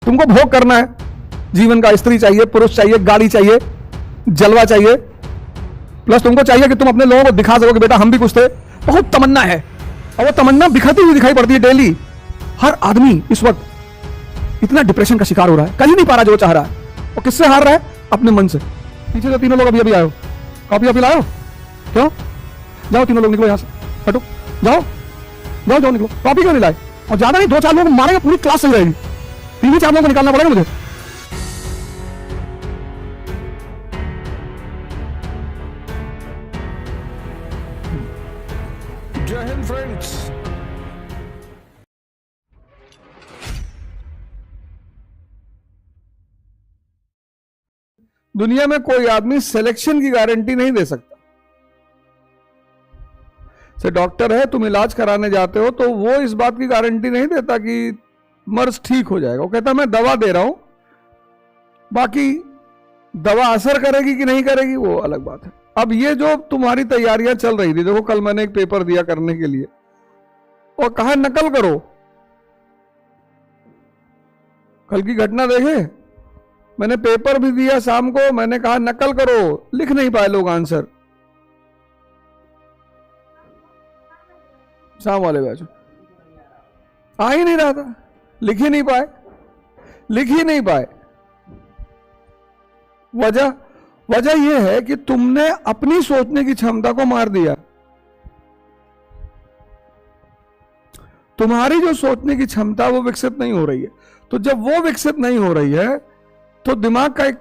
तुमको भोग करना है जीवन का, स्त्री चाहिए, पुरुष चाहिए, गाड़ी चाहिए, जलवा चाहिए, प्लस तुमको चाहिए कि तुम अपने लोगों को दिखा सको कि बेटा हम भी कुछ थे। बहुत तमन्ना है, और वो तमन्ना बिखरती हुई दिखाई पड़ती है डेली। हर आदमी इस वक्त इतना डिप्रेशन का शिकार हो रहा है, कर ही नहीं पा रहा जो वो चाह रहा है। और किससे हार रहा है? अपने मन से। पीछे तो तीनों लोग अभी अभी आयो, कॉपी अभी लाओ, क्यों? जाओ तीनों लोग निकलो यहां से, हटो, जाओ जाओ जाओ निकलो। कॉपी क्यों नहीं लाए? और ज्यादा नहीं, 2-4 लोग मारेंगे, पूरी क्लास सही रहेगी। 3-4 लोगों को निकालना पड़ेगा मुझे। जय हिंद फ्रेंड्स। दुनिया में कोई आदमी सिलेक्शन की गारंटी नहीं दे सकता। से डॉक्टर है, तुम इलाज कराने जाते हो तो वो इस बात की गारंटी नहीं देता कि मर्ज ठीक हो जाएगा। वो कहता मैं दवा दे रहा हूं, बाकी दवा असर करेगी कि नहीं करेगी वो अलग बात है। अब ये जो तुम्हारी तैयारियां चल रही थी, देखो कल मैंने एक पेपर दिया करने के लिए और कहा नकल करो। कल की घटना देखे, मैंने पेपर भी दिया शाम को, मैंने कहा नकल करो, लिख नहीं पाए लोग आंसर। शाम वाले बैच आ ही नहीं रहा था, लिख ही नहीं पाए। वजह यह है कि तुमने अपनी सोचने की क्षमता को मार दिया। तुम्हारी जो सोचने की क्षमता वो विकसित नहीं हो रही है। तो जब वो विकसित नहीं हो रही है तो दिमाग का एक,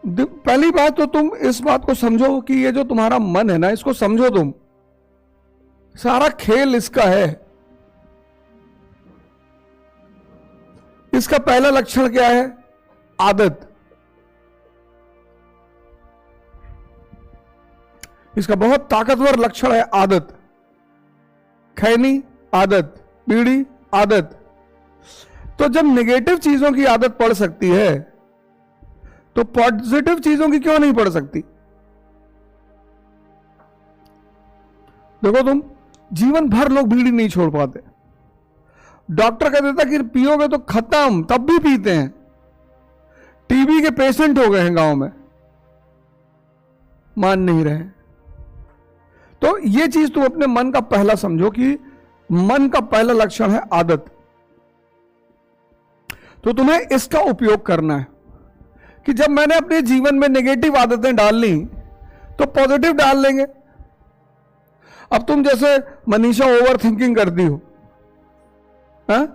पहली बात तो तुम इस बात को समझो कि ये जो तुम्हारा मन है ना, इसको समझो तुम, सारा खेल इसका है। इसका पहला लक्षण क्या है? आदत। इसका बहुत ताकतवर लक्षण है आदत। खैनी आदत, बीड़ी आदत। तो जब नेगेटिव चीजों की आदत पड़ सकती है तो पॉजिटिव चीजों की क्यों नहीं पड़ सकती? देखो तुम, जीवन भर लोग बीड़ी नहीं छोड़ पाते। डॉक्टर कह देता कि पियोगे तो खत्म, तब भी पीते हैं। टीबी के पेशेंट हो गए हैं गांव में, मान नहीं रहे। तो ये चीज तुम अपने मन का पहला समझो कि मन का पहला लक्षण है आदत। तो तुम्हें इसका उपयोग करना है कि जब मैंने अपने जीवन में नेगेटिव आदतें डाल ली तो पॉजिटिव डाल लेंगे। अब तुम जैसे मनीषा ओवर थिंकिंग करती हो, हाँ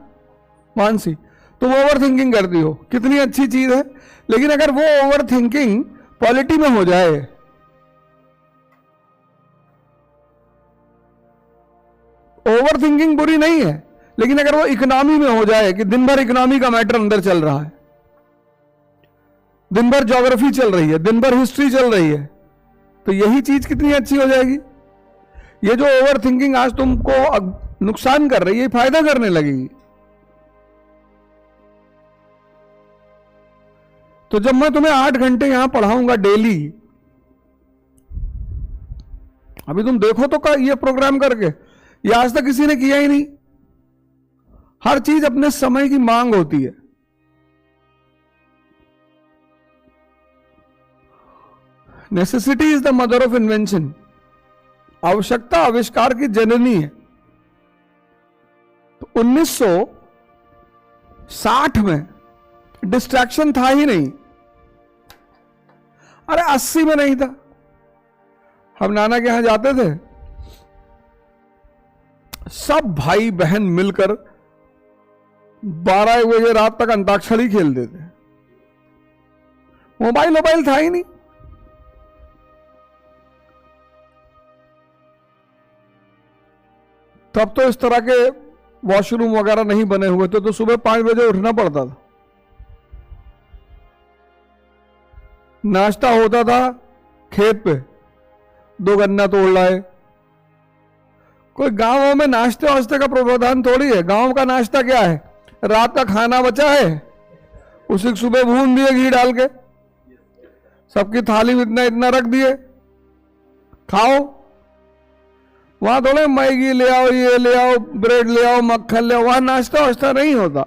मानसी, तुम ओवर थिंकिंग करती हो, कितनी अच्छी चीज है। लेकिन अगर वो ओवर थिंकिंग पॉलिटी में हो जाए, ओवर थिंकिंग बुरी नहीं है, लेकिन अगर वो इकोनॉमी में हो जाए कि दिन भर इकोनॉमी का मैटर अंदर चल रहा है, दिन भर ज्योग्राफी चल रही है, दिन भर हिस्ट्री चल रही है, तो यही चीज कितनी अच्छी हो जाएगी। ये जो ओवर थिंकिंग आज तुमको नुकसान कर रही है, फायदा करने लगेगी। तो जब मैं तुम्हें 8 घंटे यहां पढ़ाऊंगा डेली, अभी तुम देखो तो ये प्रोग्राम करके, ये आज तक किसी ने किया ही नहीं। हर चीज अपने समय की मांग होती है। Necessity is the mother of invention. आवश्यकता आविष्कार की जननी है। तो 1960 में डिस्ट्रैक्शन था ही नहीं। अरे 80 में नहीं था। हम नाना के यहां जाते थे, सब भाई बहन मिलकर 12 बजे रात तक अंताक्षरी खेलते थे। मोबाइल था ही नहीं। तब तो इस तरह के वॉशरूम वगैरह नहीं बने हुए थे, तो सुबह 5 बजे उठना पड़ता था। नाश्ता होता था खेत पे, 2 गन्ना तोड़ लाए। कोई गांवों में नाश्ते वास्ते का प्रावधान थोड़ी है। गांव का नाश्ता क्या है? रात का खाना बचा है, उसी सुबह भून दिए घी डाल के, सबकी थाली में इतना इतना रख दिए, खाओ। वहां थोड़े मैगी ले आओ, ये ले आओ, ब्रेड ले आओ, मक्खन ले आओ। वहां नाश्ता वास्ता नहीं होता।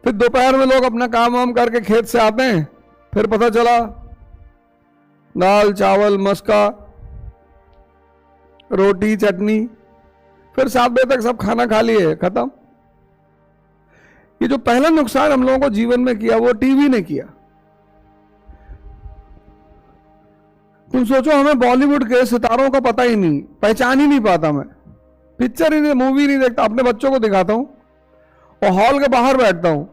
फिर दोपहर में लोग अपना काम वाम करके खेत से आते हैं, फिर पता चला दाल चावल मस्का रोटी चटनी, फिर 7 बजे तक सब खाना खा लिए, खत्म। ये जो पहला नुकसान हम लोगों को जीवन में किया वो टीवी ने किया। तुम सोचो, हमें बॉलीवुड के सितारों का पता ही नहीं, पहचान ही नहीं पाता, मैं पिक्चर ही नहीं, मूवी नहीं देखता। अपने बच्चों को दिखाता हूं और हॉल के बाहर बैठता हूं,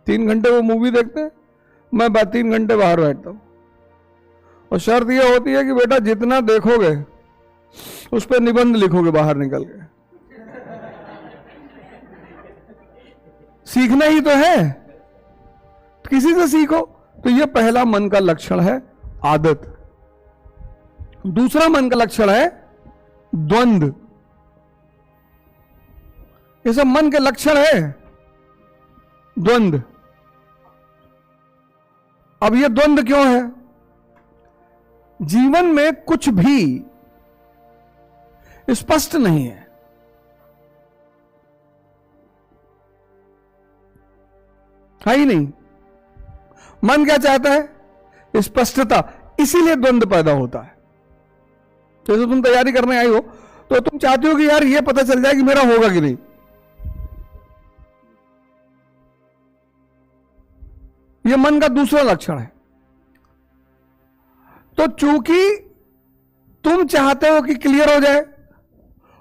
3 घंटे वो मूवी देखते हैं, मैं 3 घंटे बाहर बैठता हूं। और शर्त यह होती है कि बेटा जितना देखोगे उस पर निबंध लिखोगे बाहर निकल के। सीखना ही तो है, किसी से सीखो। तो यह पहला मन का लक्षण है, आदत। दूसरा मन का लक्षण है द्वंद्व। ये सब मन के लक्षण है, द्वंद्व। अब ये द्वंद्व क्यों है? जीवन में कुछ भी स्पष्ट नहीं है। ही नहीं। मन क्या चाहता है? स्पष्टता, इसीलिए द्वंद्व पैदा होता है। जैसे तुम तैयारी करने आई हो तो तुम चाहते हो कि यार ये पता चल जाए कि मेरा होगा कि नहीं। यह मन का दूसरा लक्षण है। तो चूंकि तुम चाहते हो कि क्लियर हो जाए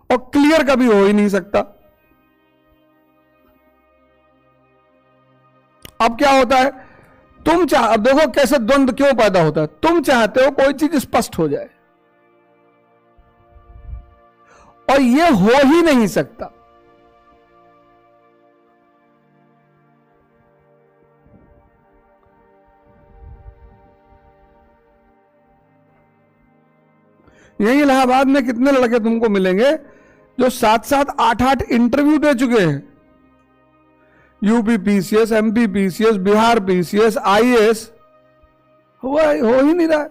और क्लियर कभी हो ही नहीं सकता, अब क्या होता है? अब देखो कैसे द्वंद्व क्यों पैदा होता है। तुम चाहते हो कोई चीज स्पष्ट हो जाए और यह हो ही नहीं सकता। यही इलाहाबाद में कितने लड़के तुमको मिलेंगे जो 7-7, 8-8 इंटरव्यू दे चुके हैं। UP PCS, MP PCS, Bihar PCS, IAS, हो ही नहीं रहा।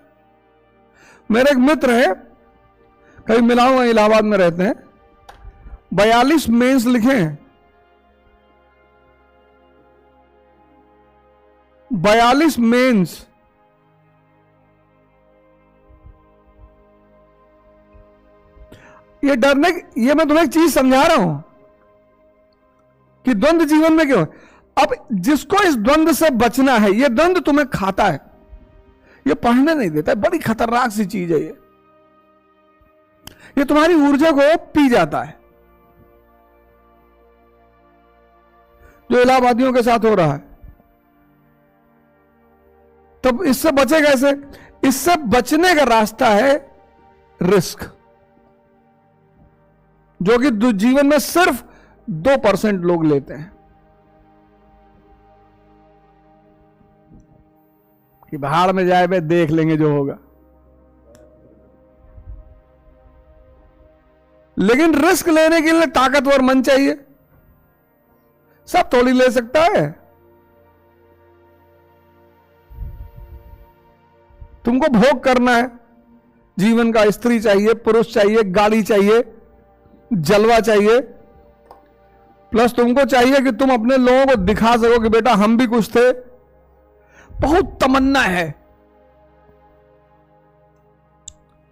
मेरे एक मित्र है, कहीं मिला हुआ, इलाहाबाद में रहते हैं, 42 मेंस लिखे हैं। 42 मेंस। ये मैं तुम्हें एक चीज समझा रहा हूं कि द्वंद्व जीवन में क्यों। अब जिसको इस द्वंद्व से बचना है, ये द्वंद्व तुम्हें खाता है, ये पढ़ने नहीं देता है। बड़ी खतरनाक सी चीज है ये तुम्हारी ऊर्जा को पी जाता है, जो इलाहाबादियों के साथ हो रहा है। तब इससे बचे कैसे? इससे बचने का रास्ता है रिस्क, जो कि जीवन में सिर्फ 2% लोग लेते हैं। कि भाड़ में जाए बे, देख लेंगे जो होगा। लेकिन रिस्क लेने के लिए ताकतवर मन चाहिए। सब थोड़ी ले सकता है। तुमको भोग करना है जीवन का। स्त्री चाहिए, पुरुष चाहिए, गाड़ी चाहिए, जलवा चाहिए, प्लस तुमको चाहिए कि तुम अपने लोगों को दिखा सको कि बेटा हम भी कुछ थे। बहुत तमन्ना है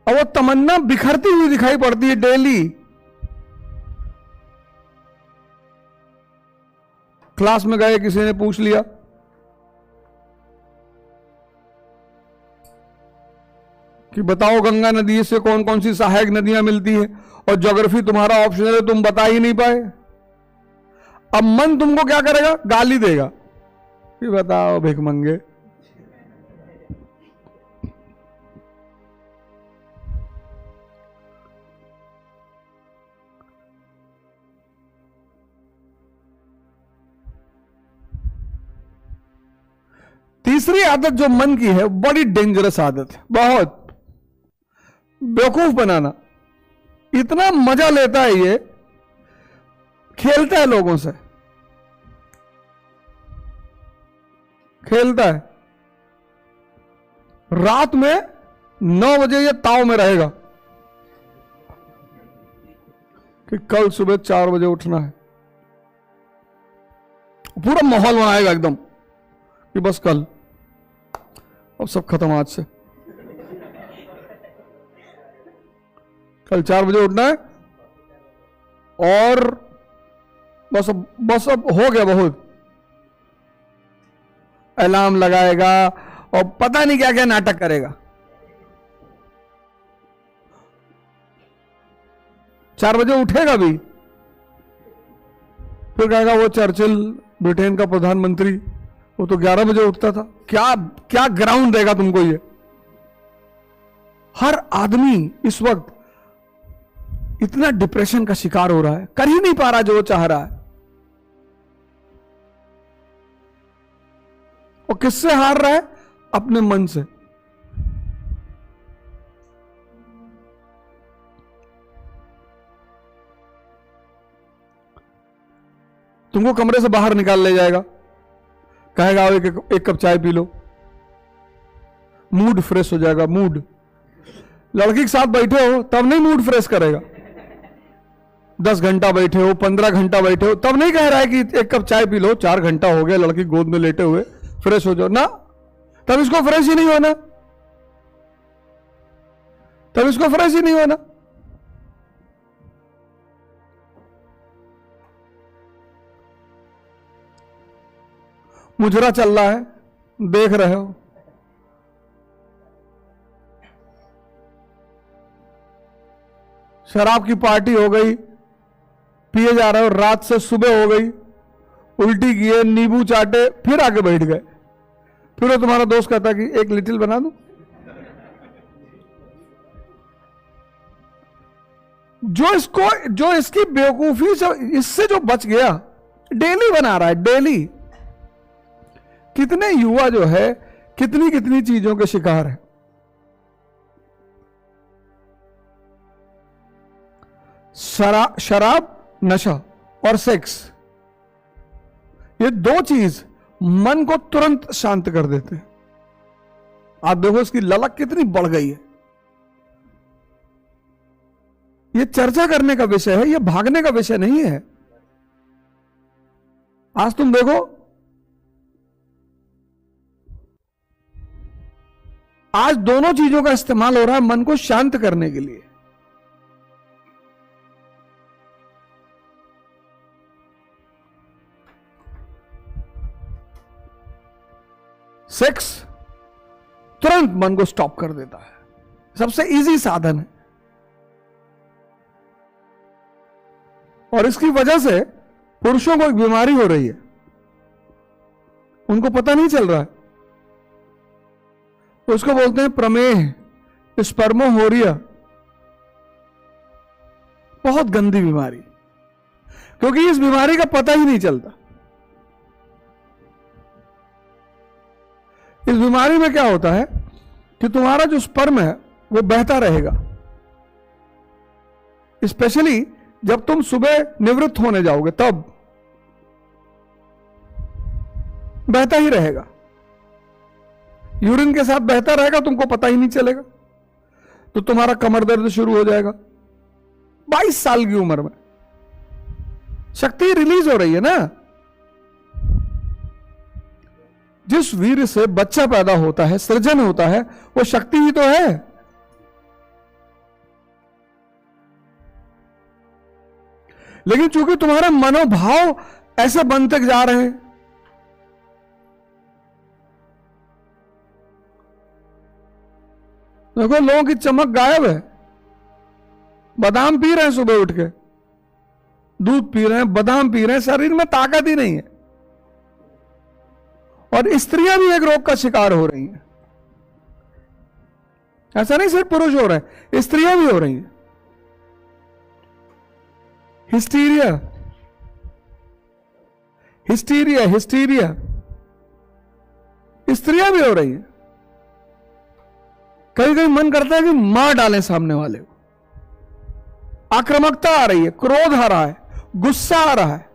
और वो तमन्ना बिखरती हुई दिखाई पड़ती है डेली। क्लास में गए, किसी ने पूछ लिया कि बताओ गंगा नदी से कौन कौन सी सहायक नदियां मिलती है, और ज्योग्राफी तुम्हारा ऑप्शनल है, तुम बता ही नहीं पाए। अब मन तुमको क्या करेगा? गाली देगा कि बताओ भिखमंगे। तीसरी आदत जो मन की है, बड़ी डेंजरस आदत है, बहुत बेवकूफ बनाना। इतना मजा लेता है ये, खेलता है लोगों से, खेलता है। रात में 9 बजे ये ताव में रहेगा कि कल सुबह 4 बजे उठना है। पूरा माहौल बनाएगा एकदम कि बस कल, अब सब खत्म आज से, कल 4 बजे उठना है और बस अब हो गया बहुत। अलार्म लगाएगा और पता नहीं क्या क्या नाटक करेगा। 4 बजे उठेगा भी, फिर कहेगा वो चर्चिल ब्रिटेन का प्रधानमंत्री, वो तो 11 बजे उठता था। क्या क्या ग्राउंड देगा तुमको ये? हर आदमी इस वक्त इतना डिप्रेशन का शिकार हो रहा है, कर ही नहीं पा रहा जो वो चाह रहा है। और किससे हार रहा है? अपने मन से। तुमको कमरे से बाहर निकाल ले जाएगा, कहेगा एक कप चाय पी लो, मूड फ्रेश हो जाएगा। मूड, लड़की के साथ बैठे हो तब नहीं मूड फ्रेश करेगा। 10 घंटा बैठे हो, 15 घंटा बैठे हो, तब नहीं कह रहा है कि एक कप चाय पी लो, 4 घंटा हो गया लड़की गोद में लेटे हुए, फ्रेश हो जाओ ना। तब इसको फ्रेश ही नहीं होना, तब इसको फ्रेश ही नहीं होना। मुजरा चल रहा है, देख रहे हो। शराब की पार्टी हो गई, पिए जा रहे हो, रात से सुबह हो गई, उल्टी किए, नींबू चाटे, फिर आके बैठ गए। फिर वो तुम्हारा दोस्त कहता कि एक लिटिल बना दूं। जो इसकी बेवकूफी से, इससे जो बच गया, डेली बना रहा है, डेली। कितने युवा जो है कितनी कितनी चीजों के शिकार है। शराब, नशा और सेक्स, ये 2 चीज मन को तुरंत शांत कर देते हैं। आप देखो इसकी ललक कितनी बढ़ गई है। ये चर्चा करने का विषय है, ये भागने का विषय नहीं है। आज तुम देखो, आज दोनों चीजों का इस्तेमाल हो रहा है मन को शांत करने के लिए। सेक्स तुरंत मन को स्टॉप कर देता है, सबसे इजी साधन है। और इसकी वजह से पुरुषों को एक बीमारी हो रही है, उनको पता नहीं चल रहा है। उसको बोलते हैं प्रमेह, स्पर्मोहोरिया। बहुत गंदी बीमारी, क्योंकि इस बीमारी का पता ही नहीं चलता। इस बीमारी में क्या होता है कि तुम्हारा जो स्पर्म है वो बहता रहेगा, स्पेशली जब तुम सुबह निवृत्त होने जाओगे तब बहता ही रहेगा। यूरिन के साथ बहता रहेगा, तुमको पता ही नहीं चलेगा। तो तुम्हारा कमर दर्द शुरू हो जाएगा। 22 साल की उम्र में शक्ति रिलीज हो रही है ना। जिस वीर से बच्चा पैदा होता है, सृजन होता है, वो शक्ति ही तो है। लेकिन चूंकि तुम्हारे मनोभाव ऐसे बनते जा रहे हैं, देखो लोगों की चमक गायब है। बादाम पी रहे हैं सुबह उठ के, दूध पी रहे हैं, बादाम पी रहे हैं, शरीर में ताकत ही नहीं है। और स्त्रियां भी एक रोग का शिकार हो रही हैं। ऐसा नहीं सिर्फ पुरुष हो रहे हैं, स्त्रियां भी हो रही हैं। हिस्टीरिया, हिस्टीरिया, हिस्टीरिया, स्त्रियां भी हो रही हैं। कभी कभी मन करता है कि मार डालें सामने वाले को। आक्रामकता आ रही है, क्रोध आ रहा है, गुस्सा आ रहा है।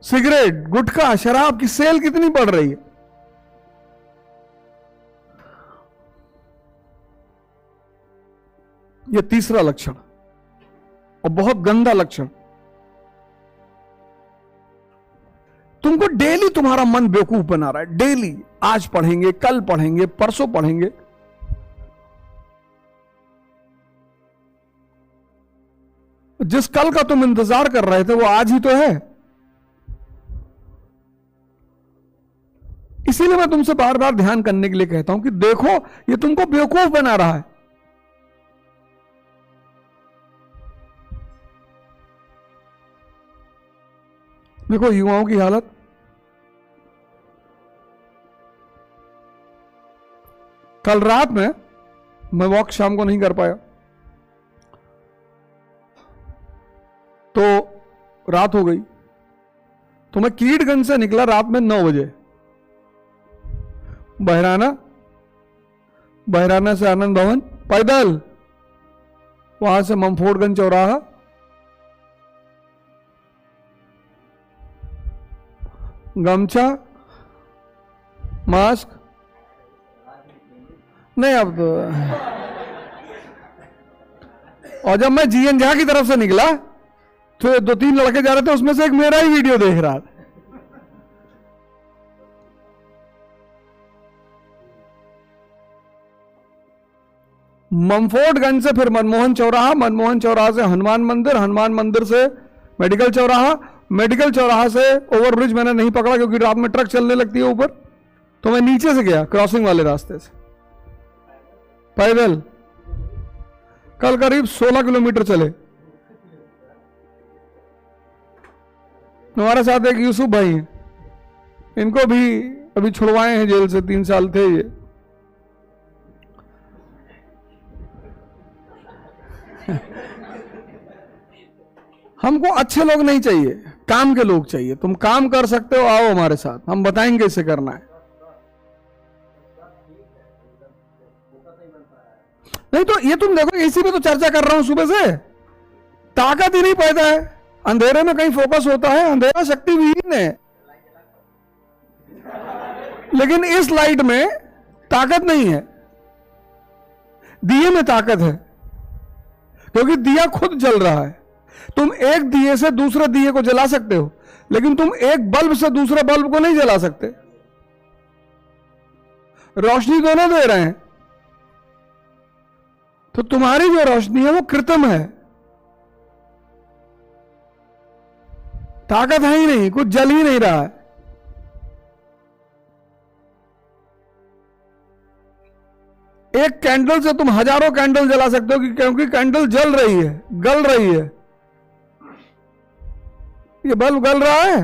सिगरेट, गुटखा, शराब की सेल कितनी बढ़ रही है। यह तीसरा लक्षण और बहुत गंदा लक्षण। तुमको डेली तुम्हारा मन बेवकूफ बना रहा है, डेली आज पढ़ेंगे, कल पढ़ेंगे, परसों पढ़ेंगे। जिस कल का तुम इंतजार कर रहे थे वो आज ही तो है। इसीलिए मैं तुमसे बार बार ध्यान करने के लिए कहता हूं कि देखो ये तुमको बेवकूफ बना रहा है। देखो युवाओं की हालत, कल रात में मैं वॉक शाम को नहीं कर पाया, तो रात हो गई, तो मैं कीटगंज से निकला रात में 9 बजे, बहराना से आनंद भवन पैदल, वहां से ममफोर्डगंज चौराहा, गमछा, मास्क, नहीं अब तो, और जब मैं जीएन झा की तरफ से निकला तो 2-3 लड़के जा रहे थे, उसमें से एक मेरा ही वीडियो देख रहा था। ममफोर्डगंज से फिर मनमोहन चौराहा, मनमोहन चौराहा से हनुमान मंदिर, हनुमान मंदिर से मेडिकल चौराहा, मेडिकल चौराहा से ओवरब्रिज मैंने नहीं पकड़ा क्योंकि रात में ट्रक चलने लगती है ऊपर, तो मैं नीचे से गया क्रॉसिंग वाले रास्ते से पैदल। कल करीब 16 किलोमीटर चले। हमारे साथ एक यूसुफ भाई हैं, इनको भी अभी छुड़वाए हैं जेल से, 3 साल थे ये। हमको अच्छे लोग नहीं चाहिए, काम के लोग चाहिए। तुम काम कर सकते हो, आओ हमारे साथ, हम बताएंगे कैसे करना है। नहीं तो ये तुम देखो, इसी पे तो चर्चा कर रहा हूं सुबह से, ताकत ही नहीं पैदा है। अंधेरे में कहीं फोकस होता है, अंधेरा शक्ति विहीन है, लेकिन इस लाइट में ताकत नहीं है। दिए में ताकत है क्योंकि दिया खुद जल रहा है। तुम एक दिए से दूसरे दिए को जला सकते हो, लेकिन तुम एक बल्ब से दूसरे बल्ब को नहीं जला सकते। रोशनी दोनों दे रहे हैं, तो तुम्हारी जो रोशनी है वो कृत्रिम है, ताकत है ही नहीं, कुछ जल ही नहीं रहा है। एक कैंडल से तुम हजारों कैंडल जला सकते हो क्योंकि कैंडल जल रही है, गल रही है। ये बल्ब गल रहा है।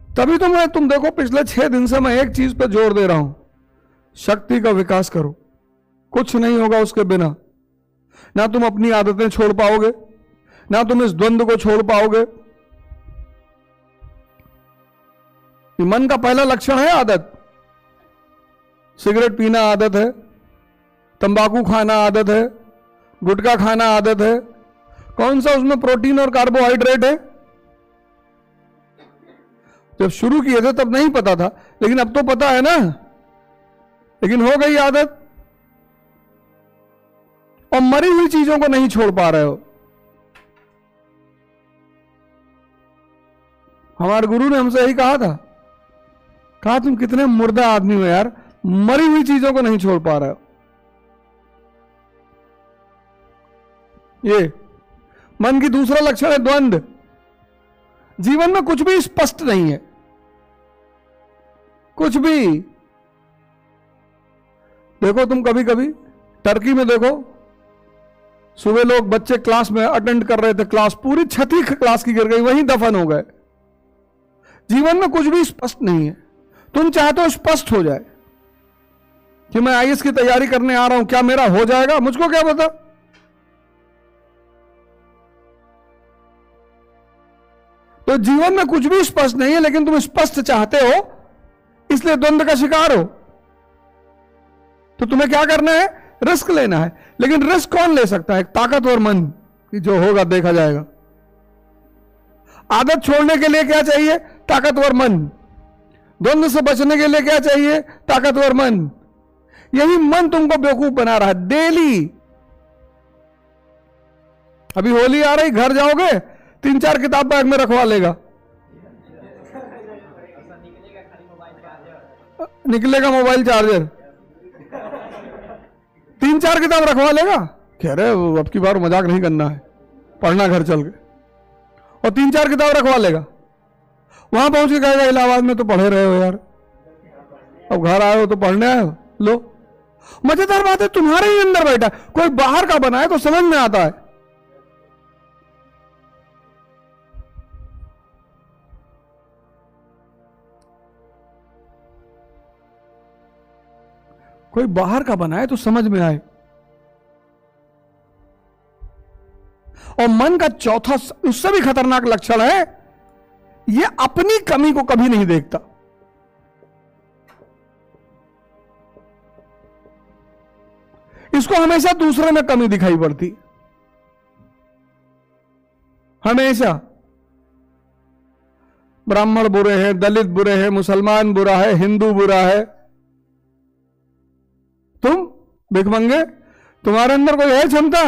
तभी तो तुम देखो पिछले 6 दिन से मैं एक चीज पे जोर दे रहा हूं, शक्ति का विकास करो। कुछ नहीं होगा उसके बिना। ना तुम अपनी आदतें छोड़ पाओगे, ना तुम इस द्वंद्व को छोड़ पाओगे। मन का पहला लक्षण है आदत। सिगरेट पीना आदत है, तंबाकू खाना आदत है, गुटखा खाना आदत है। कौन सा उसमें प्रोटीन और कार्बोहाइड्रेट है? जब शुरू किए थे तब नहीं पता था, लेकिन अब तो पता है ना। लेकिन हो गई आदत, और मरी हुई चीजों को नहीं छोड़ पा रहे हो। हमारे गुरु ने हमसे यही कहा तुम कितने मुर्दा आदमी हो यार, मरी हुई चीजों को नहीं छोड़ पा रहे हो। ये मन की दूसरा लक्षण है द्वंद्व। जीवन में कुछ भी स्पष्ट नहीं है, कुछ भी। देखो तुम कभी कभी टर्की में देखो, सुबह लोग बच्चे क्लास में अटेंड कर रहे थे, क्लास पूरी छठी क्लास की गिर गई, वहीं दफन हो गए। जीवन में कुछ भी स्पष्ट नहीं है। तुम चाहते हो स्पष्ट हो जाए कि मैं आईएएस की तैयारी करने आ रहा हूं, क्या मेरा हो जाएगा? मुझको क्या पता। तो जीवन में कुछ भी स्पष्ट नहीं है, लेकिन तुम स्पष्ट चाहते हो, इसलिए द्वंद्व का शिकार हो। तो तुम्हें क्या करना है? रिस्क लेना है। लेकिन रिस्क कौन ले सकता है? ताकतवर मन, कि जो होगा देखा जाएगा। आदत छोड़ने के लिए क्या चाहिए? ताकतवर मन। द्वंद्व से बचने के लिए क्या चाहिए? ताकतवर मन। यही मन तुमको बेवकूफ बना रहा है डेली। अभी होली आ रही, घर जाओगे 3-4 किताब बैग में रखवा लेगा, निकलेगा मोबाइल चार्जर, 3-4 किताब रखवा लेगा। कह रहे अब की बार मजाक नहीं करना है, पढ़ना घर चल के, और 3-4 किताब रखवा लेगा। वहां पहुंच के कहेगा इलाहाबाद में तो पढ़े रहे हो यार, अब घर आए हो तो पढ़ने आए हो। लो, मजेदार बात है तुम्हारे ही अंदर बैठा, कोई बाहर का बनाए तो समझ में आता है। कोई बाहर का बनाए तो समझ में आए। और मन का चौथा, उससे भी खतरनाक लक्षण है, यह अपनी कमी को कभी नहीं देखता। इसको हमेशा दूसरे में कमी दिखाई पड़ती, हमेशा। ब्राह्मण बुरे हैं, दलित बुरे हैं, मुसलमान बुरा है, हिंदू बुरा है। तुम भिखमंगे, तुम्हारे अंदर कोई है क्षमता?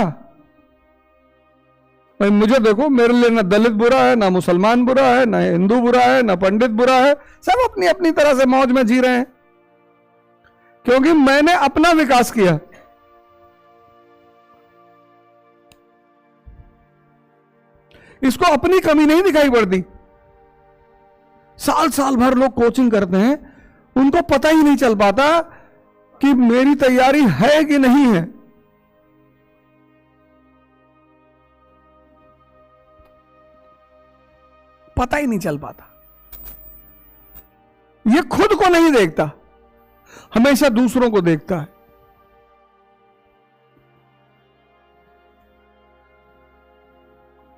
भाई मुझे देखो, मेरे लिए ना दलित बुरा है, ना मुसलमान बुरा है, ना हिंदू बुरा है, ना पंडित बुरा है। सब अपनी अपनी तरह से मौज में जी रहे हैं, क्योंकि मैंने अपना विकास किया। इसको अपनी कमी नहीं दिखाई पड़ती। साल साल भर लोग कोचिंग करते हैं, उनको पता ही नहीं चल पाता कि मेरी तैयारी है कि नहीं है। पता ही नहीं चल पाता। ये खुद को नहीं देखता, हमेशा दूसरों को देखता है।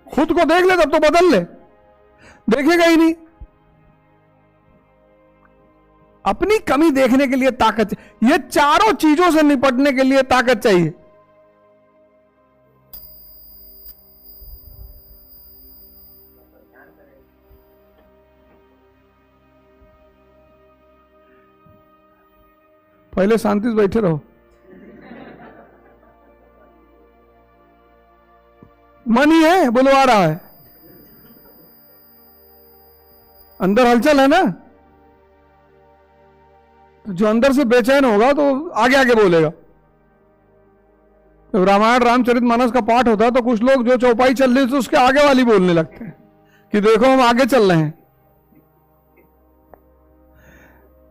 खुद को देख ले तब तो बदल ले, देखेगा ही नहीं। अपनी कमी देखने के लिए ताकत चाहिए। ये चारों चीजों से निपटने के लिए ताकत चाहिए। पहले शांति से बैठे रहो। मन ही है बुलवा रहा है, अंदर हलचल है ना। तो जो अंदर से बेचैन होगा तो आगे आगे बोलेगा। तो रामायण रामचरितमानस का पाठ होता है तो कुछ लोग जो चौपाई चल रही है तो उसके आगे वाली बोलने लगते हैं कि देखो हम आगे चल रहे हैं।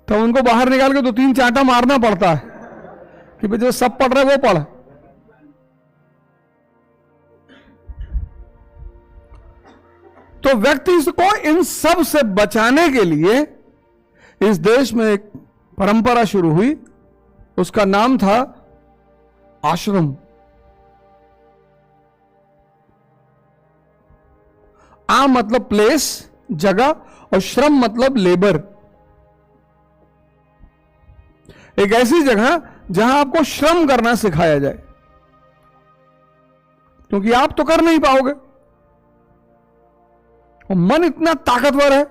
तो उनको बाहर निकाल के 2-3 चांटा मारना पड़ता है कि भाई जो सब पढ़ रहे वो पढ़। तो व्यक्ति को इन सब से बचाने के लिए इस देश में एक परंपरा शुरू हुई, उसका नाम था आश्रम। आ मतलब प्लेस, जगह, और श्रम मतलब लेबर। एक ऐसी जगह जहां आपको श्रम करना सिखाया जाए, क्योंकि आप तो कर नहीं पाओगे। और मन इतना ताकतवर है,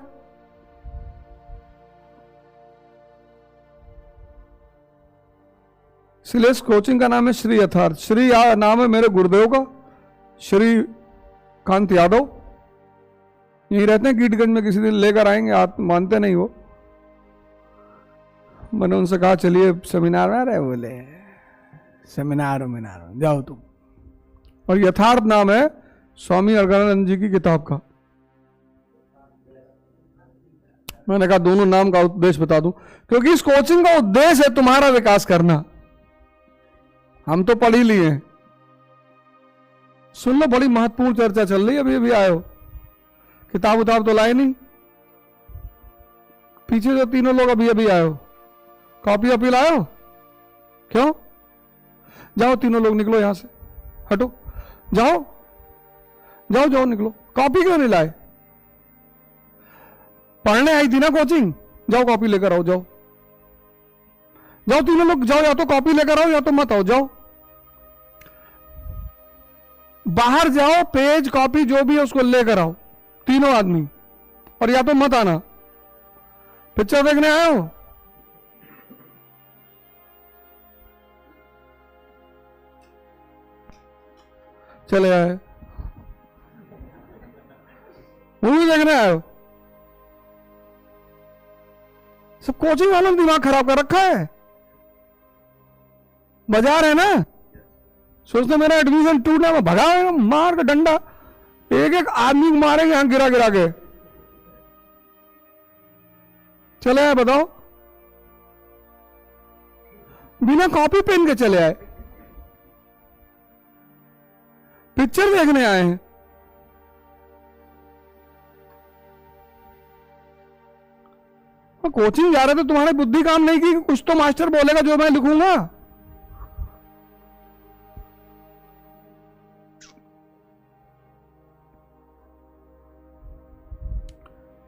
इसलिए इस कोचिंग का नाम है श्री यथार्थ। श्री नाम है मेरे गुरुदेव का, श्री कांत यादव। यहीं रहते हैं कीटगंज में, किसी दिन लेकर आएंगे। आप मानते नहीं हो। मैंने उनसे कहा चलिए सेमिनार में आ रहे, बोले सेमिनार जाओ तुम। और यथार्थ नाम है स्वामी अर्घानंद जी की किताब का। मैंने कहा दोनों नाम का उद्देश्य बता दूं, क्योंकि इस कोचिंग का उद्देश्य है तुम्हारा विकास करना। हम तो पढ़ ही लिए हैं। सुन लो, बड़ी महत्वपूर्ण चर्चा चल रही है। अभी अभी आए हो, किताब उताब तो लाए नहीं। पीछे जो तीनों लोग अभी अभी आए हो, कॉपी वॉपी लाए हो? क्यों? जाओ तीनों लोग निकलो यहां से, हटो, जाओ जाओ जाओ निकलो। कॉपी क्यों नहीं लाए? पढ़ने आई थी ना कोचिंग, जाओ कॉपी लेकर आओ। जाओ जाओ तीनों लोग जाओ, या तो कॉपी लेकर आओ या तो मत आओ। जाओ बाहर जाओ, पेज कॉपी जो भी है उसको लेकर आओ तीनों आदमी, और या तो मत आना। पिक्चर देखने आए हो? चले आए। मूवी देखने आए हो? सब कोचिंग वालों ने दिमाग खराब कर रखा है। बाजार है ना, सोचते मेरा एडमिशन टूटना, में भगा मार का डंडा, एक एक आदमी को मारेंगे यहां गिरा गिरा के। चले आए, बताओ, बिना कॉपी पेन के चले आए, पिक्चर देखने आए हैं। कोचिंग जा रहे थे, तुम्हारी बुद्धि काम नहीं की, कुछ तो मास्टर बोलेगा जो मैं लिखूंगा।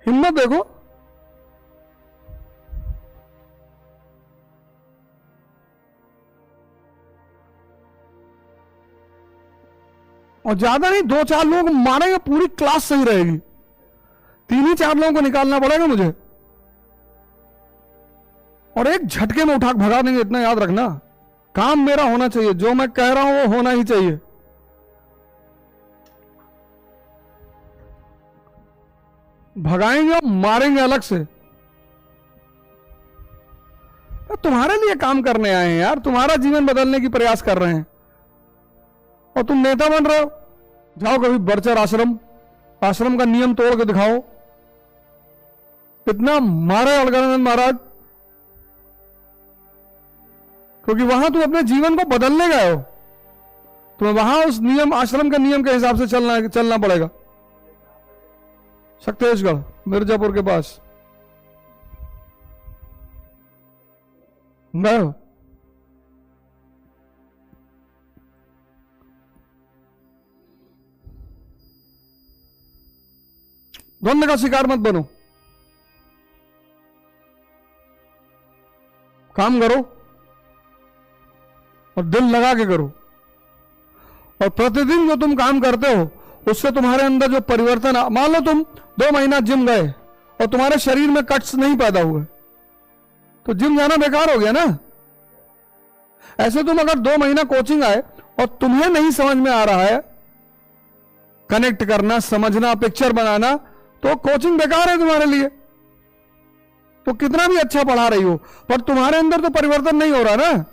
हिम्मत देखो। और ज्यादा नहीं, 2-4 लोग मारेंगे, पूरी क्लास सही रहेगी। 3 ही 4 लोगों को निकालना पड़ेगा मुझे, और एक झटके में उठा भगा देंगे। इतना याद रखना, काम मेरा होना चाहिए, जो मैं कह रहा हूं वो होना ही चाहिए। भगाएंगे और मारेंगे अलग से। तुम्हारे लिए काम करने आए हैं यार, तुम्हारा जीवन बदलने की प्रयास कर रहे हैं, और तुम नेता बन रहे हो। जाओ कभी बड़चर आश्रम, आश्रम का नियम तोड़ के दिखाओ। इतना मारे अलगनंद महाराज, क्योंकि वहां तुम अपने जीवन को बदलने गए हो, तुम्हें वहां उस नियम, आश्रम के नियम के हिसाब से चलना पड़ेगा। शक्तेशगढ़, मिर्जापुर के पास गए हो? द्वंद्व का शिकार मत बनो, काम करो और दिल लगा के करो। और प्रतिदिन जो तुम काम करते हो उससे तुम्हारे अंदर जो परिवर्तन, मान लो तुम 2 महीना जिम गए और तुम्हारे शरीर में कट्स नहीं पैदा हुए, तो जिम जाना बेकार हो गया ना। ऐसे तुम अगर 2 महीना कोचिंग आए और तुम्हें नहीं समझ में आ रहा है कनेक्ट करना, समझना, पिक्चर बनाना, तो कोचिंग बेकार है तुम्हारे लिए। तो कितना भी अच्छा पढ़ा रही हो, पर तुम्हारे अंदर तो परिवर्तन नहीं हो रहा ना।